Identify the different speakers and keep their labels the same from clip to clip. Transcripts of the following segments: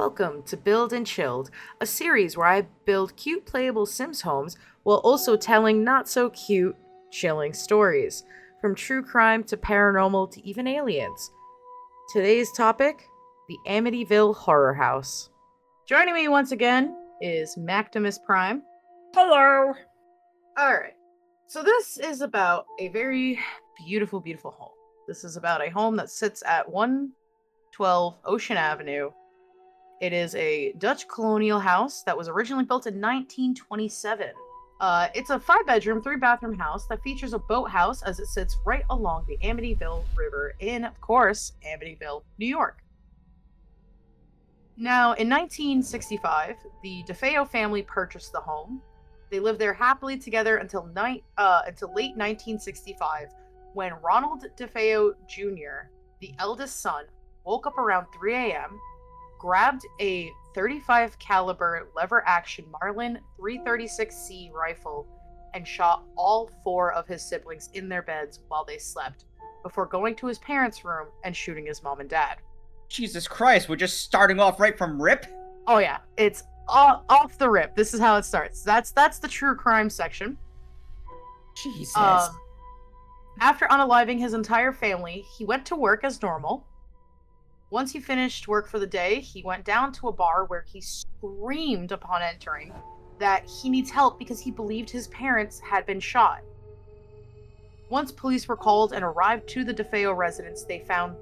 Speaker 1: Welcome to Build and Chilled, a series where I build cute, playable Sims homes while also telling not so cute, chilling stories, from true crime to paranormal to even aliens. Today's topic: the Amityville Horror House. Joining me once again is MactimusPrime.
Speaker 2: Hello.
Speaker 1: Alright, so this is about a very beautiful, beautiful home. This is about a home that sits at 112 Ocean Avenue. It is a Dutch colonial house that was originally built in 1927. It's a 5-bedroom, 3-bathroom house that features a boathouse as it sits right along the Amityville River in, of course, Amityville, New York. Now, in 1965, the DeFeo family purchased the home. They lived there happily together until late 1965, when Ronald DeFeo Jr., the eldest son, woke up around 3 a.m., grabbed a 35 caliber lever action Marlin 336C rifle and shot all 4 of his siblings in their beds while they slept, before going to his parents' room and shooting his mom and dad.
Speaker 2: Jesus Christ, we're just starting off right from rip?
Speaker 1: Oh yeah, it's off the rip. This is how it starts. That's the true crime section.
Speaker 2: Jesus.
Speaker 1: After unaliving his entire family, he went to work as normal. Once he finished work for the day, he went down to a bar where he screamed upon entering that he needs help because he believed his parents had been shot. Once police were called and arrived to the DeFeo residence, they found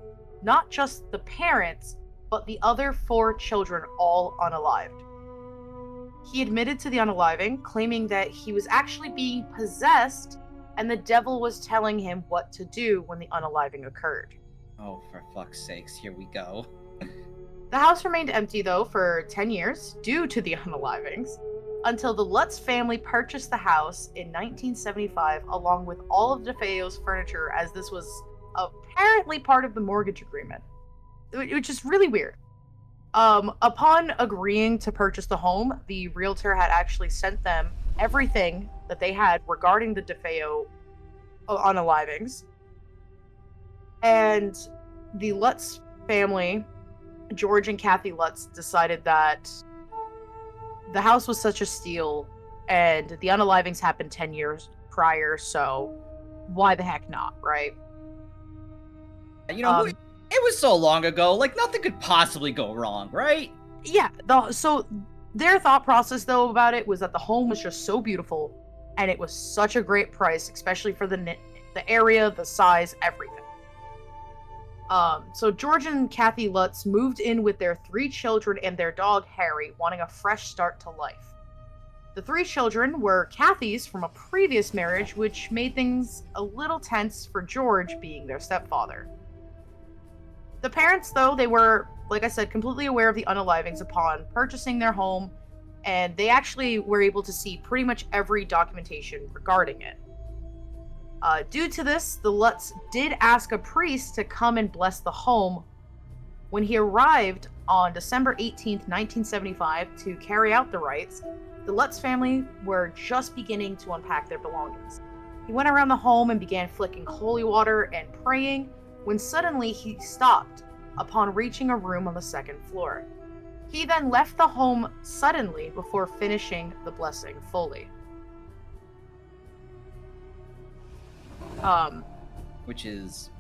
Speaker 1: not just the parents, but the other 4 children all unalived. He admitted to the unaliving, claiming that he was actually being possessed and the devil was telling him what to do when the unaliving occurred.
Speaker 2: Oh, for fuck's sakes, here we go.
Speaker 1: The house remained empty, though, for 10 years due to the unalivings, until the Lutz family purchased the house in 1975 along with all of DeFeo's furniture, as this was apparently part of the mortgage agreement, which is really weird. Upon agreeing to purchase the home, the realtor had actually sent them everything that they had regarding the DeFeo unalivings. And the Lutz family, George and Kathy Lutz, decided that the house was such a steal and the unalivings happened 10 years prior, so why the heck not, right?
Speaker 2: You know, it was so long ago, like nothing could possibly go wrong, right?
Speaker 1: Yeah, so their thought process, though, about it was that the home was just so beautiful and it was such a great price, especially for the area, the size, everything. So George and Kathy Lutz moved in with their 3 children and their dog Harry, wanting a fresh start to life. The 3 children were Kathy's from a previous marriage, which made things a little tense for George being their stepfather. The parents, though, they were, like I said, completely aware of the unalivings upon purchasing their home, and they actually were able to see pretty much every documentation regarding it. Due to this, the Lutz did ask a priest to come and bless the home. When he arrived on December 18th, 1975 to carry out the rites, the Lutz family were just beginning to unpack their belongings. He went around the home and began flicking holy water and praying, when suddenly he stopped upon reaching a room on the 2nd floor. He then left the home suddenly before finishing the blessing fully.
Speaker 2: Which is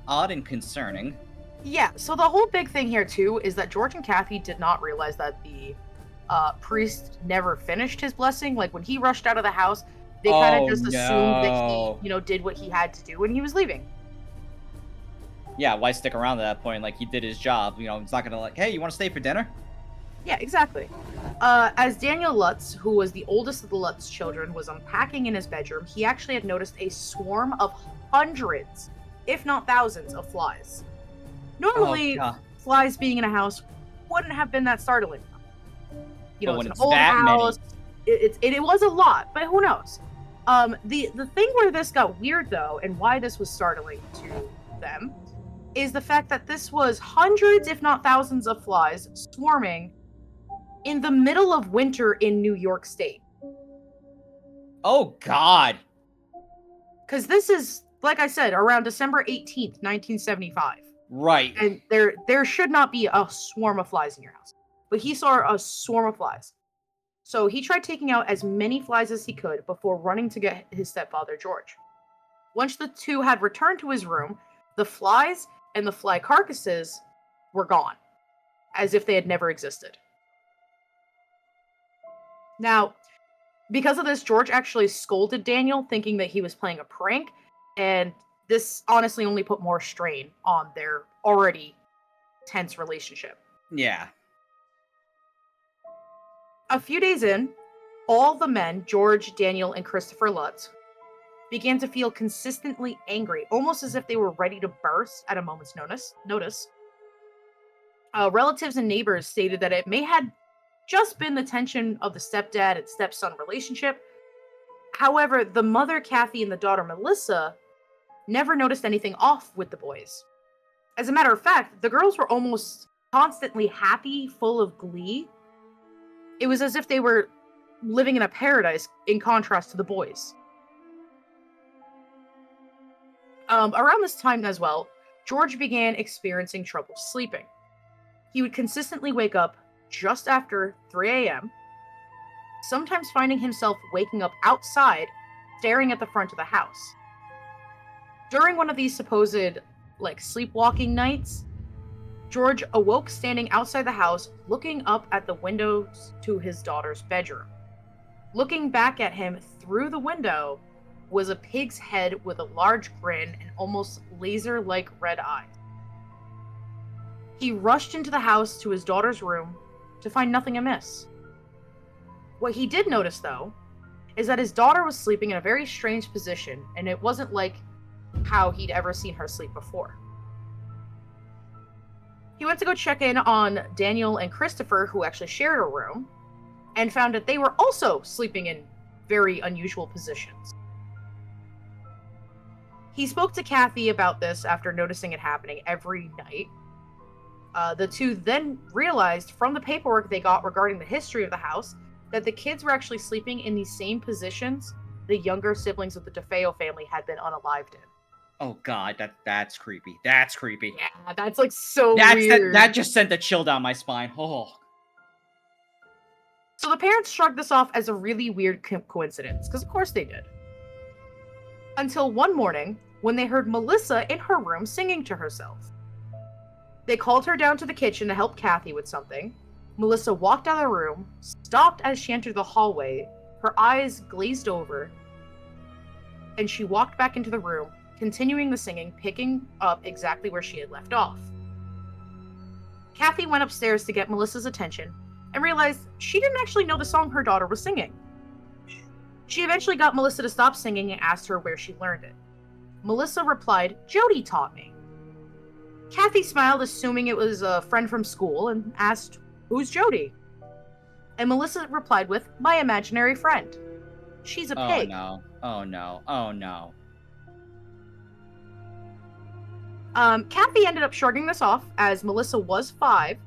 Speaker 2: odd and concerning.
Speaker 1: Yeah, so the whole big thing here, too, is that George and Kathy did not realize that the priest never finished his blessing. Like, when he rushed out of the house, they kind of just assumed that he, did what he had to do when he was leaving.
Speaker 2: Yeah, why stick around at that point? Like, he did his job. It's not gonna hey, you want to stay for dinner?
Speaker 1: Yeah, exactly. As Daniel Lutz, who was the oldest of the Lutz children, was unpacking in his bedroom, he actually had noticed a swarm of hundreds, if not thousands, of flies. Normally, flies being in a house wouldn't have been that startling. It's an old house. It was a lot, but who knows? The thing where this got weird, though, and why this was startling to them, is the fact that this was hundreds, if not thousands, of flies swarming in the middle of winter in New York State.
Speaker 2: Oh, God.
Speaker 1: Because this is, like I said, around December 18th, 1975.
Speaker 2: Right.
Speaker 1: And there should not be a swarm of flies in your house. but he saw a swarm of flies. So he tried taking out as many flies as he could before running to get his stepfather, George. Once the two had returned to his room, the flies and the fly carcasses were gone, as if they had never existed. Now, because of this, George actually scolded Daniel, thinking that he was playing a prank, and this honestly only put more strain on their already tense relationship.
Speaker 2: Yeah.
Speaker 1: A few days in, all the men, George, Daniel, and Christopher Lutz, began to feel consistently angry, almost as if they were ready to burst at a moment's notice. Relatives and neighbors stated that it may have just been the tension of the stepdad and stepson relationship. However, the mother, Kathy, and the daughter, Melissa, never noticed anything off with the boys. As a matter of fact, the girls were almost constantly happy, full of glee. It was as if they were living in a paradise in contrast to the boys. Around this time as well, George began experiencing trouble sleeping. He would consistently wake up just after 3 a.m., sometimes finding himself waking up outside, staring at the front of the house. During one of these supposed, sleepwalking nights, George awoke standing outside the house, looking up at the windows to his daughter's bedroom. Looking back at him through the window was a pig's head with a large grin and almost laser-like red eyes. He rushed into the house to his daughter's room to find nothing amiss. What he did notice, though, is that his daughter was sleeping in a very strange position, and it wasn't like how he'd ever seen her sleep before. He went to go check in on Daniel and Christopher, who actually shared a room, and found that they were also sleeping in very unusual positions. He spoke to Kathy about this after noticing it happening every night. The two then realized from the paperwork they got regarding the history of the house that the kids were actually sleeping in these same positions the younger siblings of the DeFeo family had been unalived in.
Speaker 2: Oh god, that's creepy. That's creepy.
Speaker 1: Yeah, that's so weird.
Speaker 2: That just sent a chill down my spine. Oh.
Speaker 1: So the parents shrugged this off as a really weird coincidence, because of course they did. Until one morning, when they heard Melissa in her room singing to herself. They called her down to the kitchen to help Kathy with something. Melissa walked out of the room, stopped as she entered the hallway, her eyes glazed over, and she walked back into the room, continuing the singing, picking up exactly where she had left off. Kathy went upstairs to get Melissa's attention and realized she didn't actually know the song her daughter was singing. She eventually got Melissa to stop singing and asked her where she learned it. Melissa replied, "Jody taught me." Kathy smiled, assuming it was a friend from school, and asked, "Who's Jody?" And Melissa replied with, "My imaginary friend. She's a pig."
Speaker 2: Oh no. Oh no.
Speaker 1: Kathy ended up shrugging this off, as Melissa was 5,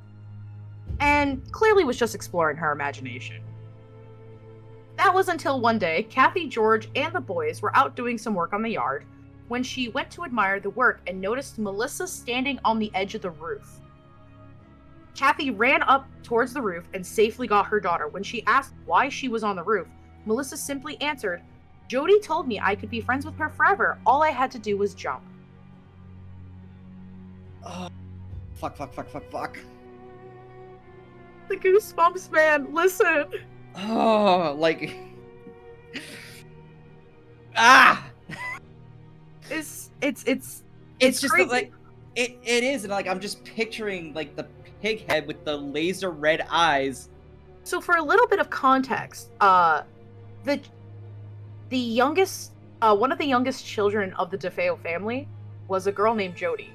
Speaker 1: and clearly was just exploring her imagination. That was until one day, Kathy, George, and the boys were out doing some work on the yard when she went to admire the work and noticed Melissa standing on the edge of the roof. Kathy ran up towards the roof and safely got her daughter. When she asked why she was on the roof, Melissa simply answered, "Jody told me I could be friends with her forever. All I had to do was jump."
Speaker 2: Oh, fuck.
Speaker 1: The goosebumps, man. Listen.
Speaker 2: Oh, It's just
Speaker 1: crazy.
Speaker 2: It is, and I'm just picturing the pig head with the laser red eyes.
Speaker 1: So for a little bit of context, the youngest, one of the youngest children of the DeFeo family was a girl named Jody.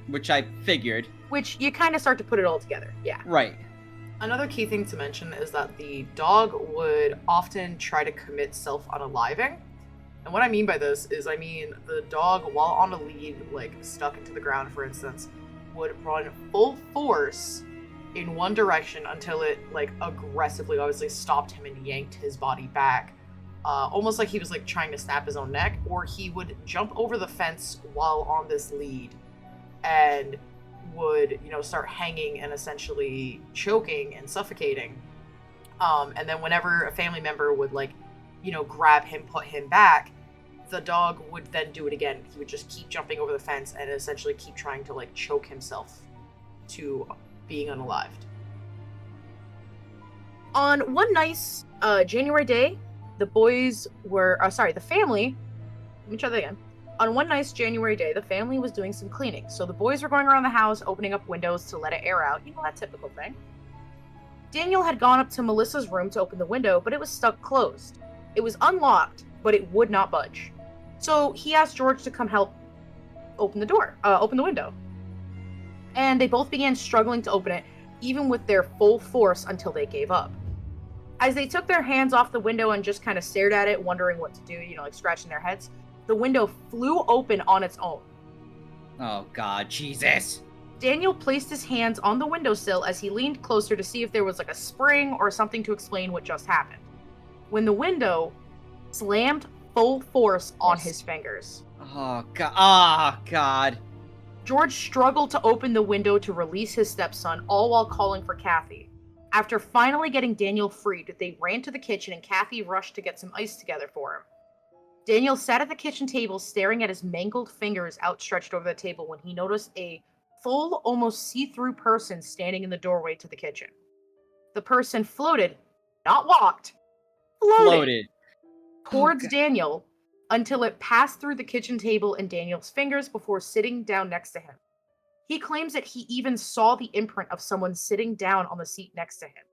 Speaker 2: Which I figured.
Speaker 1: Which you kind of start to put it all together, yeah.
Speaker 2: Right.
Speaker 1: Another key thing to mention is that the dog would often try to commit self-unaliving. And what I mean by this is, the dog, while on a lead, stuck into the ground, for instance, would run full force in one direction until it, aggressively, obviously, stopped him and yanked his body back. Almost like he was, trying to snap his own neck, or he would jump over the fence while on this lead and would, start hanging and essentially choking and suffocating. And then whenever a family member would, grab him, put him back, the dog would then do it again. He would just keep jumping over the fence and essentially keep trying to, choke himself to being unalived. On one nice January day, the family, let me try that again. On one nice January day, the family was doing some cleaning. So the boys were going around the house, opening up windows to let it air out. That typical thing. Daniel had gone up to Melissa's room to open the window, but it was stuck closed. It was unlocked, but it would not budge. So he asked George to come help open the window. And they both began struggling to open it, even with their full force, until they gave up. As they took their hands off the window and just kind of stared at it, wondering what to do, scratching their heads, the window flew open on its own.
Speaker 2: Oh, God, Jesus.
Speaker 1: Daniel placed his hands on the windowsill as he leaned closer to see if there was a spring or something to explain what just happened. When the window slammed full force on his fingers.
Speaker 2: Oh, God. Ah, God.
Speaker 1: George struggled to open the window to release his stepson, all while calling for Kathy. After finally getting Daniel freed, they ran to the kitchen and Kathy rushed to get some ice together for him. Daniel sat at the kitchen table staring at his mangled fingers outstretched over the table when he noticed a full, almost see-through person standing in the doorway to the kitchen. The person floated, not walked, floated towards Daniel until it passed through the kitchen table and Daniel's fingers before sitting down next to him. He claims that he even saw the imprint of someone sitting down on the seat next to him.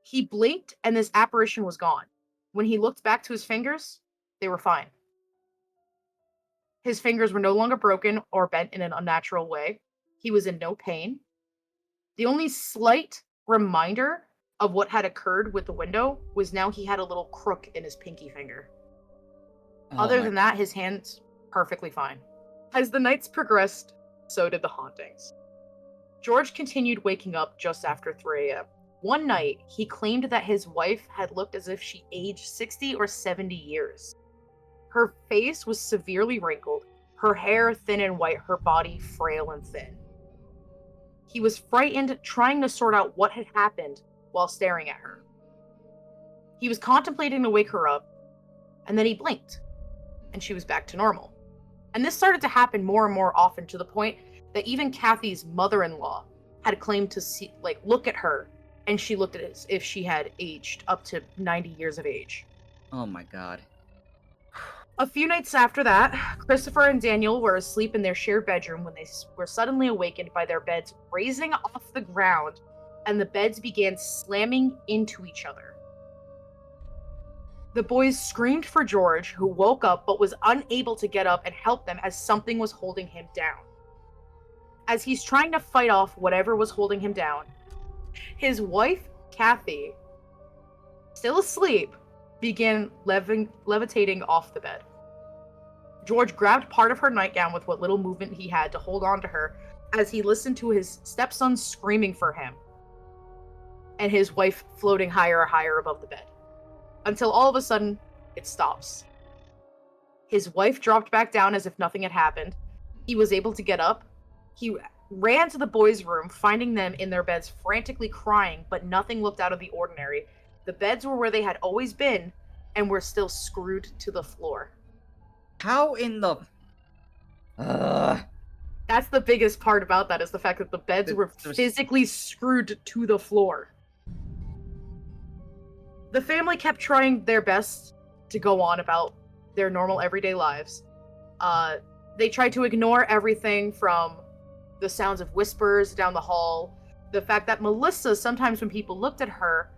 Speaker 1: He blinked and this apparition was gone. When he looked back to his fingers, they were fine. His fingers were no longer broken or bent in an unnatural way. He was in no pain. The only slight reminder of what had occurred with the window was now he had a little crook in his pinky finger. Other than that, his hands perfectly fine. As the nights progressed, so did the hauntings. George continued waking up just after 3 a.m. One night, he claimed that his wife had looked as if she aged 60 or 70 years. Her face was severely wrinkled, her hair thin and white, her body frail and thin. He was frightened, trying to sort out what had happened while staring at her. He was contemplating to wake her up, and then he blinked, and she was back to normal. And this started to happen more and more often, to the point that even Kathy's mother-in-law had claimed to look at her, and she looked at it as if she had aged up to 90 years of age.
Speaker 2: Oh my God.
Speaker 1: A few nights after that, Christopher and Daniel were asleep in their shared bedroom when they were suddenly awakened by their beds raising off the ground, and the beds began slamming into each other. The boys screamed for George, who woke up but was unable to get up and help them as something was holding him down. As he's trying to fight off whatever was holding him down, his wife, Kathy, still asleep, began levitating off the bed. George grabbed part of her nightgown with what little movement he had to hold on to her as he listened to his stepson screaming for him and his wife floating higher and higher above the bed. Until all of a sudden, it stops. His wife dropped back down as if nothing had happened. He was able to get up. He ran to the boys' room, finding them in their beds frantically crying, but nothing looked out of the ordinary. The beds were where they had always been and were still screwed to the floor.
Speaker 2: How in the...
Speaker 1: That's the biggest part about that, is the fact that the beds were physically screwed to the floor. The family kept trying their best to go on about their normal everyday lives. They tried to ignore everything from the sounds of whispers down the hall, the fact that Melissa, sometimes when people looked at her,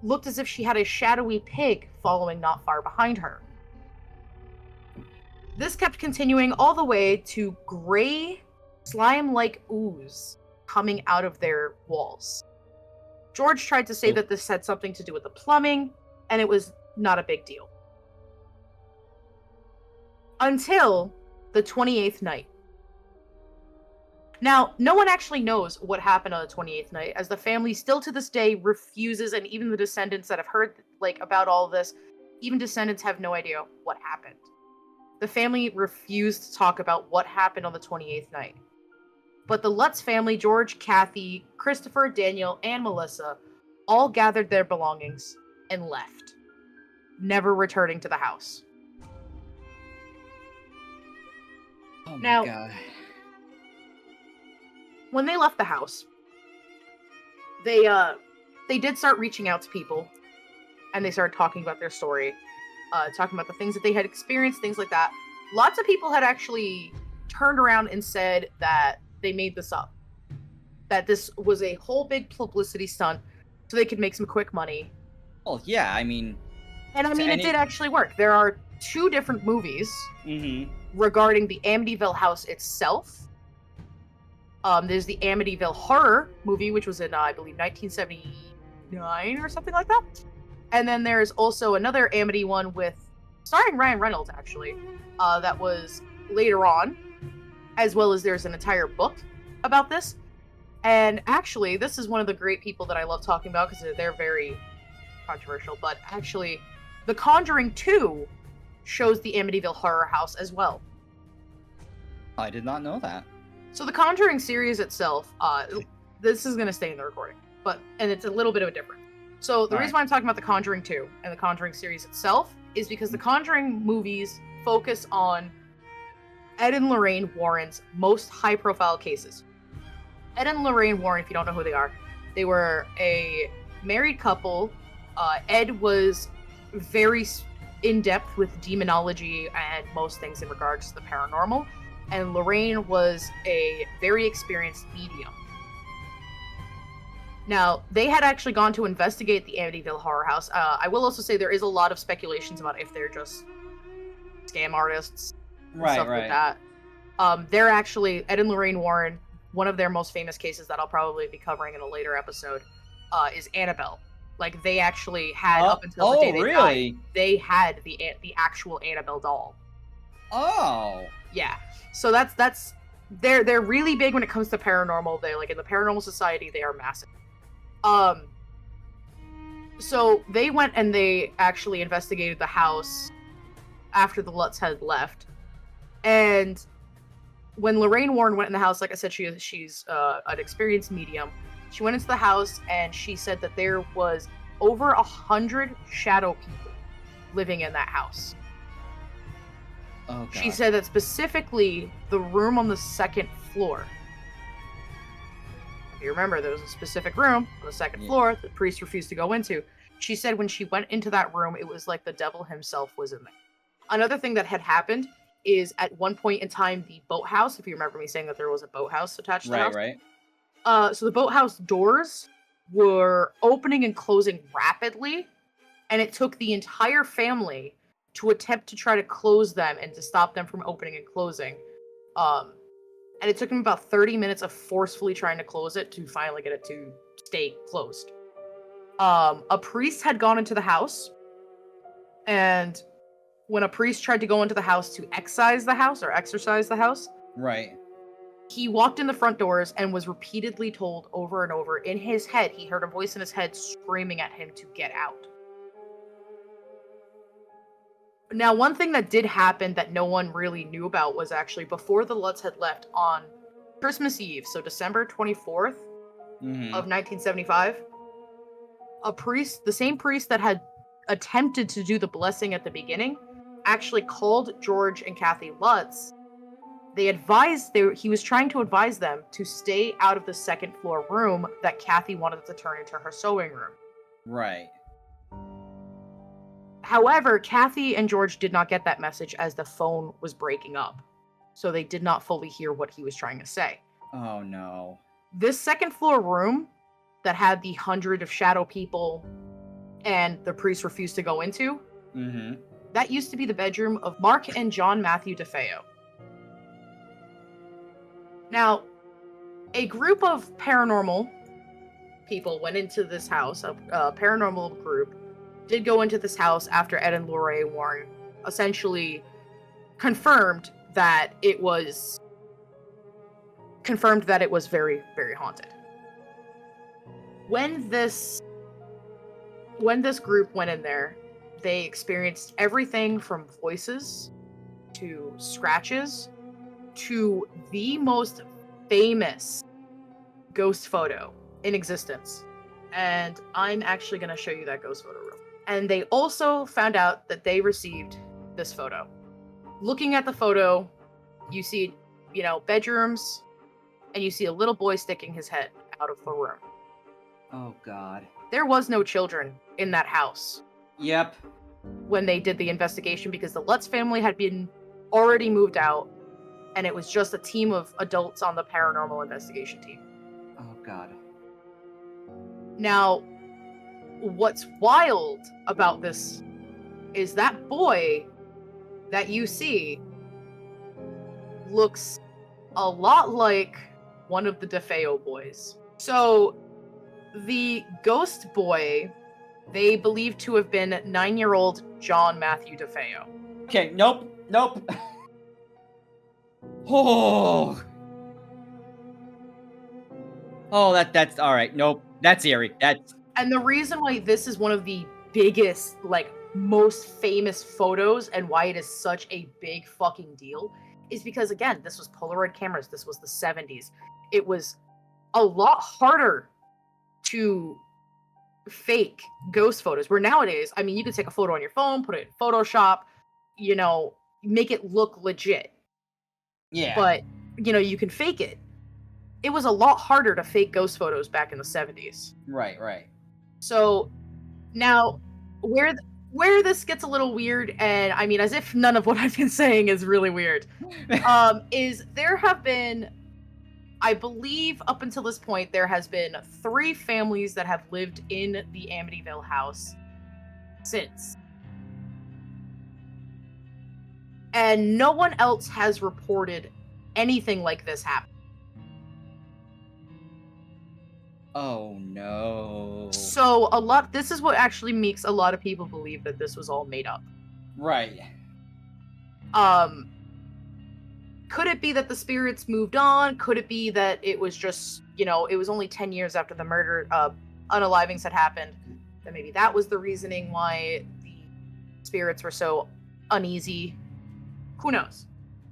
Speaker 1: looked as if she had a shadowy pig following not far behind her. This kept continuing all the way to gray, slime-like ooze coming out of their walls. George tried to say that this had something to do with the plumbing, and it was not a big deal. Until the 28th night. Now, no one actually knows what happened on the 28th night, as the family still to this day refuses, and even the descendants that have heard about all of this, even descendants have no idea what happened. The family refused to talk about what happened on the 28th night. But the Lutz family, George, Kathy, Christopher, Daniel, and Melissa, all gathered their belongings and left, never returning to the house.
Speaker 2: Oh my
Speaker 1: Now,
Speaker 2: God.
Speaker 1: when they left the house, they did start reaching out to people, and they started talking about their story, talking about the things that they had experienced, things like that. Lots of people had actually turned around and said that they made this up, that this was a whole big publicity stunt so they could make some quick money.
Speaker 2: Well, yeah, I mean...
Speaker 1: And I mean, it did actually work. There are 2 different movies regarding the Amityville house itself. There's the Amityville horror movie, which was in, I believe, 1979 or something like that. And then there's also another Amity one starring Ryan Reynolds, actually, that was later on, as well as there's an entire book about this. And actually, this is one of the great people that I love talking about because they're very controversial, but actually, The Conjuring 2 shows the Amityville horror house as well.
Speaker 2: I did not know that.
Speaker 1: So the Conjuring series itself, this is going to stay in the recording, and it's a little bit of a difference. So the reason why I'm talking about The Conjuring 2 and the Conjuring series itself is because the Conjuring movies focus on Ed and Lorraine Warren's most high-profile cases. Ed and Lorraine Warren, if you don't know who they are, they were a married couple. Ed was very in-depth with demonology and most things in regards to the paranormal, and Lorraine was a very experienced medium. Now, they had actually gone to investigate the Amityville horror house. I will also say there is a lot of speculations about if they're just scam artists and stuff like that. They're actually, Ed and Lorraine Warren, one of their most famous cases that I'll probably be covering in a later episode, is Annabelle. Like, they actually had, up until the day they died, they had the actual Annabelle doll.
Speaker 2: Oh.
Speaker 1: Yeah. So that's they're really big when it comes to paranormal. They like in the paranormal society, they are massive. So they went and they actually investigated the house after the Lutz had left. And when Lorraine Warren went in the house, like I said, she's an experienced medium. She went into the house and she said that there was over 100 shadow people living in that house.
Speaker 2: Oh, God.
Speaker 1: She said that specifically the room on the second floor. If you remember, there was a specific room on the second floor the priest refused to go into. She said when she went into that room, it was like the devil himself was in there. Another thing that had happened is at one point in time, the boathouse, if you remember me saying that there was a boathouse attached to the house.
Speaker 2: Right.
Speaker 1: So the boathouse doors were opening and closing rapidly, and it took the entire family to attempt to try to close them and to stop them from opening and closing. And it took them about 30 minutes of forcefully trying to close it to finally get it to stay closed. A priest had gone into the house, and when a priest tried to go into the house to exorcise the house,
Speaker 2: right,
Speaker 1: he walked in the front doors and was repeatedly told over and over in his head, he heard a voice in his head screaming at him to get out. Now, one thing that did happen that no one really knew about was actually before the Lutz had left on Christmas Eve, so December 24th of 1975, a priest, the same priest that had attempted to do the blessing at the beginning, actually called George and Kathy Lutz. He was trying to advise them to stay out of the second floor room that Kathy wanted to turn into her sewing room.
Speaker 2: Right.
Speaker 1: However, Kathy and George did not get that message as the phone was breaking up. So they did not fully hear what he was trying to say.
Speaker 2: Oh, no.
Speaker 1: This second floor room that had the 100 of shadow people and the priest refused to go into, that used to be the bedroom of Mark and John Matthew DeFeo. Now, a group of paranormal people went into this house, a paranormal group, did go into this house after Ed and Lorraine Warren essentially confirmed that it was very, very haunted. When this group went in there, they experienced everything from voices to scratches to the most famous ghost photo in existence. And I'm actually going to show you that ghost photo room. And they also found out that they received this photo. Looking at the photo, you see, bedrooms, and you see a little boy sticking his head out of the room.
Speaker 2: Oh, God.
Speaker 1: There was no children in that house.
Speaker 2: Yep.
Speaker 1: When they did the investigation, because the Lutz family had been already moved out, and it was just a team of adults on the paranormal investigation team.
Speaker 2: Oh, God.
Speaker 1: Now, what's wild about this is that boy that you see looks a lot like one of the DeFeo boys. So, the ghost boy, they believe to have been 9-year-old John Matthew DeFeo.
Speaker 2: Okay, nope. Oh, that's all right. Nope, that's eerie.
Speaker 1: And the reason why this is one of the biggest, most famous photos and why it is such a big fucking deal is because, again, this was Polaroid cameras. This was the 70s. It was a lot harder to fake ghost photos. Where nowadays, you could take a photo on your phone, put it in Photoshop, make it look legit.
Speaker 2: Yeah.
Speaker 1: But, you can fake it. It was a lot harder to fake ghost photos back in the 70s.
Speaker 2: Right.
Speaker 1: So, now, where this gets a little weird, and as if none of what I've been saying is really weird, is there have been, I believe up until this point, there has been 3 families that have lived in the Amityville house since. And no one else has reported anything like this happen.
Speaker 2: Oh, no.
Speaker 1: So this is what actually makes a lot of people believe that this was all made up.
Speaker 2: Right.
Speaker 1: Could it be that the spirits moved on? Could it be that it was just, it was only 10 years after the murder, unalivings had happened, that maybe that was the reasoning why the spirits were so uneasy? Who knows?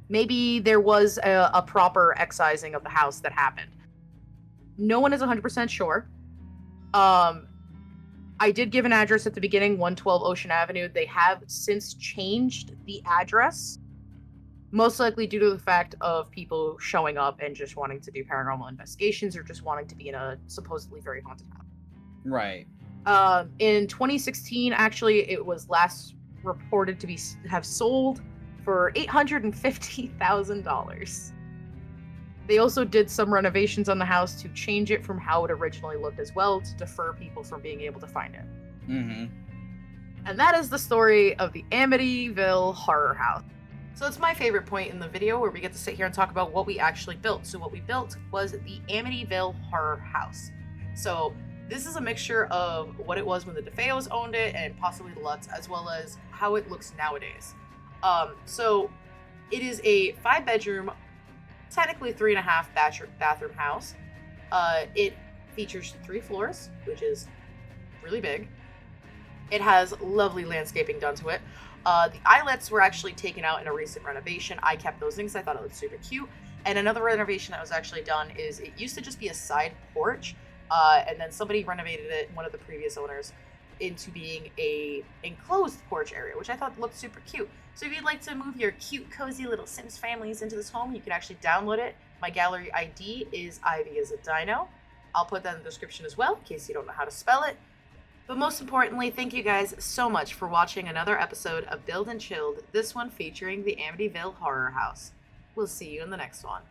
Speaker 1: Maybe there was a proper excising of the house that happened. No one is 100% sure. I did give an address at the beginning, 112 Ocean Avenue. They have since changed the address, most likely due to the fact of people showing up and just wanting to do paranormal investigations or just wanting to be in a supposedly very haunted house.
Speaker 2: Right.
Speaker 1: In 2016, actually, it was last reported to have sold for $850,000. They also did some renovations on the house to change it from how it originally looked as well, to defer people from being able to find it.
Speaker 2: Mm-hmm.
Speaker 1: And that is the story of the Amityville horror house. So it's my favorite point in the video where we get to sit here and talk about what we actually built. So what we built was the Amityville horror house. So this is a mixture of what it was when the DeFeos owned it and possibly the Lutz, as well as how it looks nowadays. So it is a 5-bedroom, technically 3.5 bathroom house. It features 3 floors, which is really big. It has lovely landscaping done to it. The eyelets were actually taken out in a recent renovation. I kept those things. I thought it looked super cute. And another renovation that was actually done is it used to just be a side porch, and then somebody renovated it, one of the previous owners, into being a enclosed porch area, which I thought looked super cute. So if you'd like to move your cute, cozy little Sims families into this home, you can actually download it. My gallery ID is IvyIsADino. I'll put that in the description as well, in case you don't know how to spell it. But most importantly, thank you guys so much for watching another episode of Build and Chilled, this one featuring the Amityville Horror House. We'll see you in the next one.